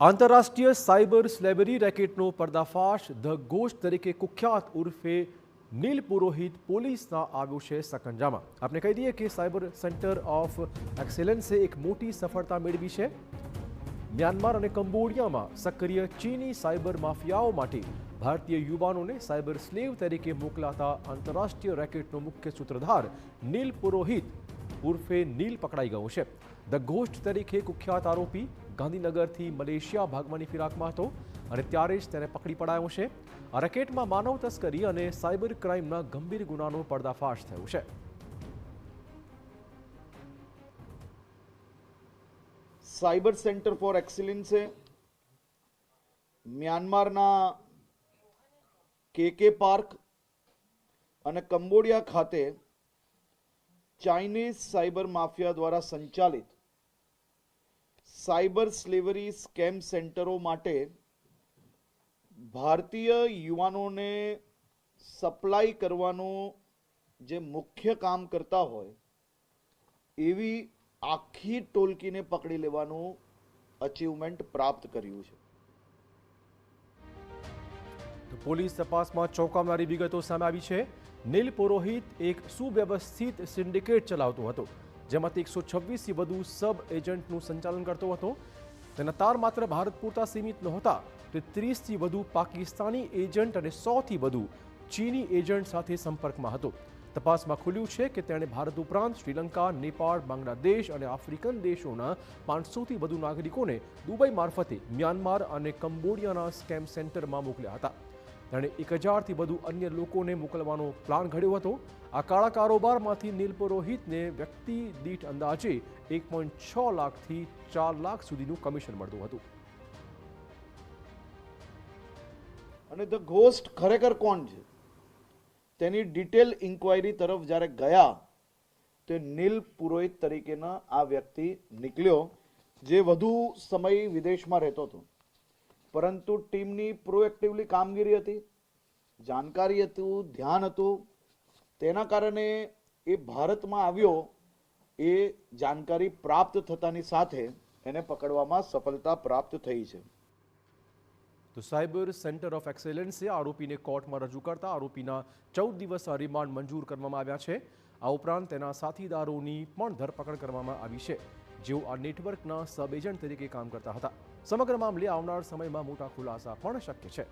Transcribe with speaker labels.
Speaker 1: આંતરરાષ્ટ્રીય cyber slavery રેકેટનો પર્દાફાશ the ghost તરીકે કુખ્યાત ઉર્ફે નીલ પુરોહિત પોલીસના આવ્યો છે સકંજામાં। આપણે કહી દઈએ કે સાયબર સેન્ટર ઓફ એક્સેલન્સે એક મોટી સફળતા મેળવી છે। મ્યાનમાર અને કંબોડિયામાં સક્રિય ચીની સાયબર માફિયાઓ માટે ભારતીય યુવાનોને સાયબર સ્લેવ તરીકે મોકલાતા આંતરરાષ્ટ્રીય રેકેટનો મુખ્ય સૂત્રધાર નીલ પુરોહિત ઉર્ફે નીલ પકડાઈ ગયો છે। ધ ઘોસ્ટ તરીકે કુખ્યાત આરોપી ગાંધીનગરથી મલેશિયા ભાગવાની ફિરાકમાં હતો અને ત્યારે જ તેને પકડી પડાયો છે। આ રેકેટમાં માનવ તસ્કરી અને સાયબર ક્રાઇમના ગંભીર ગુનાનો પર્દાફાશ થયો છે।
Speaker 2: સાયબર સેન્ટર ફોર એક્સિલન્સે મ્યાનમારના કેકે પાર્ક અને કંબોડિયા ખાતે ચાઇનીઝ સાયબર માફિયા દ્વારા સંચાલિત સાયબર સ્લેવરી સ્કેમ સેન્ટરો માટે ભારતીય યુવાનોને સપ્લાય કરવાનું જે મુખ્ય કામ કરતા હોય એવી આખી ટોળકીને પકડી લેવાનું અચીવમેન્ટ પ્રાપ્ત કર્યું છે।
Speaker 1: તો પોલીસ તપાસમાં ચોંકાવનારી વિગતો સામે આવી છે। નીલ પુરોહિત એક સુવ્યવસ્થિત સિન્ડિકેટ ચલાવતો હતો, જેમાંથી 126થી વધુ સબ એજન્ટનું સંચાલન કરતો હતો। તેના તાર માત્ર ભારત પૂરતા સીમિત નહોતા, તે 30થી વધુ પાકિસ્તાની એજન્ટ અને 100થી વધુ ચીની એજન્ટ સાથે સંપર્કમાં હતો। તપાસમાં ખુલ્યું છે કે તેણે ભારત ઉપરાંત શ્રીલંકા, નેપાળ, બાંગ્લાદેશ અને આફ્રિકન દેશોના 500થી વધુ નાગરિકોને દુબઈ મારફતે મ્યાનમાર અને કંબોડિયાના સ્કેમ સેન્ટરમાં મોકલ્યા હતા। તેણે 1000થી વધુ અન્ય લોકોને મોકલવાનો પ્લાન ઘડ્યો હતો। આ કાળા કારોબારમાંથી નીલ પુરોહિતને વ્યક્તિ દીઠ અંદાજે 1.6 લાખથી 4 લાખ સુધીનું કમિશન મળતું હતું।
Speaker 2: અને ધ ઘોસ્ટ ખરેખર કોણ છે તેની ડિટેલ ઇન્ક્વાયરી તરફ જ્યારે ગયા તો નીલ પુરોહિત તરીકેના આ વ્યક્તિ નીકળ્યો, જે વધુ સમય વિદેશમાં રહેતો હતો, પરંતુ ટીમની પ્રોએક્ટિવલી કામગીરી હતી, જાણકારી હતું, ધ્યાન હતું, તેના કારણે એ ભારતમાં આવ્યો। એ જાણકારી પ્રાપ્ત થતાની સાથે એને પકડવામાં સફળતા પ્રાપ્ત થઈ છે।
Speaker 1: તો સાયબર સેન્ટર ઓફ એક્સેલન્સે આરોપીને કોર્ટમાં રજૂ કરતા આરોપીના 14 દિવસના રિમાન્ડ મંજૂર કરવામાં આવ્યા છે। આ ઉપરાંત તેના સાથીદારોની પણ ધરપકડ કરવામાં આવી છે, જેઓ આ નેટવર્કના સબ એજન્ટ તરીકે કામ કરતા હતા। સમગ્ર મામલે આવનાર સમયમાં મોટા ખુલાસા પણ શક્ય છે।